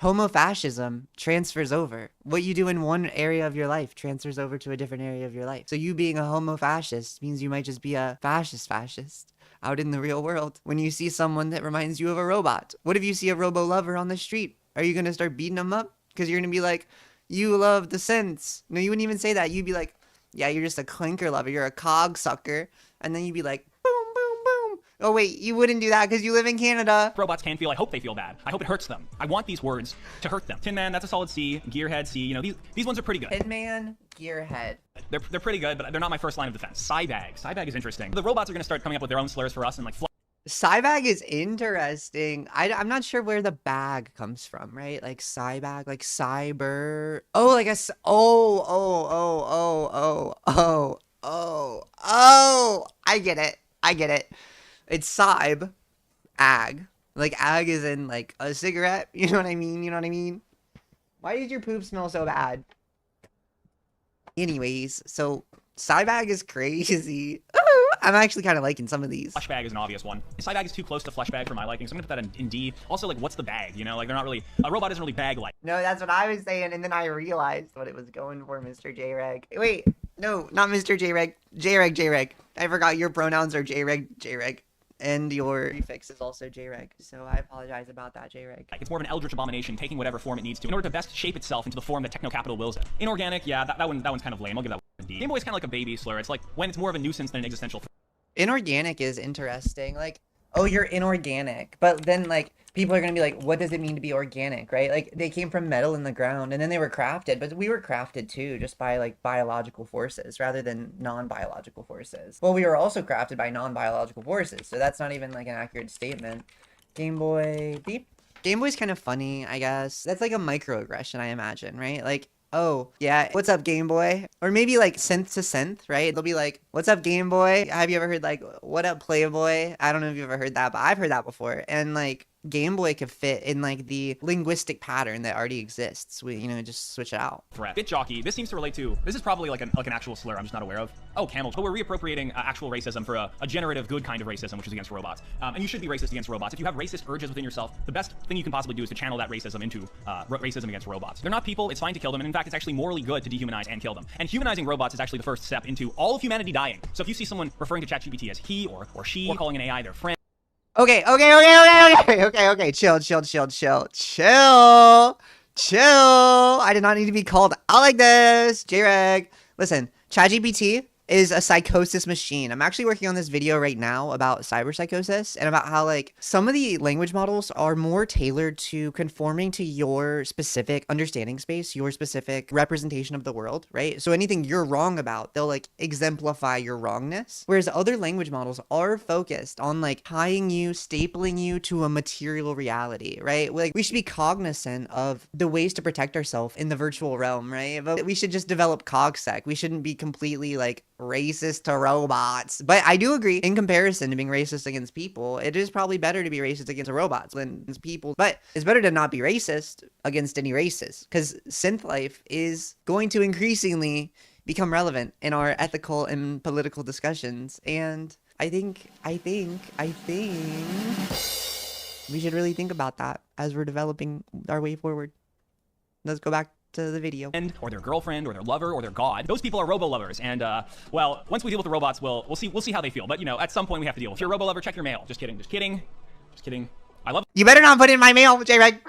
Homofascism transfers over. What you do in one area of your life transfers over to a different area of your life. So you being a homofascist means you might just be a fascist out in the real world. When you see someone that reminds you of a robot, what if you see a robo lover on the street? Are you gonna start beating them up? Because you're gonna be like, you love the synths. No, you wouldn't even say that. You'd be like, yeah, you're just a clinker lover. You're a cog sucker. And then you'd be like, boom, boom, boom. Oh, wait, you wouldn't do that because you live in Canada. Robots can feel. I hope they feel bad. I hope it hurts them. I want these words to hurt them. Tin Man, that's a solid C. Gearhead, C. You know, these ones are pretty good. Tin Man, Gearhead. They're pretty good, but they're not my first line of defense. Cybag. Cybag is interesting. The robots are going to start coming up with their own slurs for us and like Cybag is interesting. I'm not sure where the bag comes from, right? Like cybag, like cyber. Oh, like a oh. I get it. It's cyb, ag. Like ag is in like a cigarette. You know what I mean? Why did your poop smell so bad? Anyways, so cybag is crazy. I'm actually kind of liking some of these. Fleshbag is an obvious one. Cybag is too close to fleshbag for my liking, so I'm gonna put that in D. Also, like, what's the bag? You know, like, they're not really, a robot isn't really bag-like. No, that's what I was saying, and then I realized what it was going for, Mr. J-Reg. Wait, no, not Mr. J-Reg. J-Reg. I forgot your pronouns are J-Reg. And your prefix is also J-Reg, so I apologize about that, J-Reg. It's more of an eldritch abomination, taking whatever form it needs to in order to best shape itself into the form that techno-capital wills it. Inorganic, yeah, that one's kind of lame. I'll give that one a D. Game Boy's kind of like a baby slur. It's like when it's more of a nuisance than an existential threat. Inorganic is interesting. Like, oh, you're inorganic. But then, like, people are going to be like, what does it mean to be organic, right? Like, they came from metal in the ground, and then they were crafted. But we were crafted, too, just by, like, biological forces rather than non-biological forces. Well, we were also crafted by non-biological forces, so that's not even, like, an accurate statement. Game Boy beep. Game Boy's kind of funny, I guess. That's, like, a microaggression, I imagine, right? Like, oh, yeah, what's up, Game Boy? Or maybe, like, synth to synth, right? They'll be like, what's up, Game Boy? Have you ever heard, like, what up, Playboy? I don't know if you've ever heard that, but I've heard that before. And, like, Game Boy could fit in, like, the linguistic pattern that already exists. We, you know, just switch it out. Threat. Bit jockey. This seems to relate to, this is probably like an actual slur I'm just not aware of. Oh, camel. But we're reappropriating actual racism for a generative good kind of racism, which is against robots. And you should be racist against robots. If you have racist urges within yourself, the best thing you can possibly do is to channel that racism into racism against robots. They're not people. It's fine to kill them. And in fact, it's actually morally good to dehumanize and kill them. And humanizing robots is actually the first step into all of humanity dying. So if you see someone referring to ChatGPT as he or she, or calling an AI their friend. Okay. Chill. I did not need to be called out like this. J-Reg. Listen, ChatGPT is a psychosis machine. I'm actually working on this video right now about cyberpsychosis and about how, like, some of the language models are more tailored to conforming to your specific understanding space, your specific representation of the world, right? So anything you're wrong about, they'll, like, exemplify your wrongness. Whereas other language models are focused on, like, tying you, stapling you to a material reality, right? Like, we should be cognizant of the ways to protect ourselves in the virtual realm, right? But we should just develop cogsec. We shouldn't be completely, like, racist to robots. But I do agree, in comparison to being racist against people, it is probably better to be racist against robots than against people. But it's better to not be racist against any races, because synth life is going to increasingly become relevant in our ethical and political discussions. And I think we should really think about that as we're developing our way forward. Let's go back to the video. Or their girlfriend, or their lover, or their god. Those people are robo-lovers, and well, once we deal with the robots, we'll see how they feel. But you know, at some point we have to deal with. If you're a robo-lover, check your mail. Just kidding. I love. You better not put in my mail, J-Reg.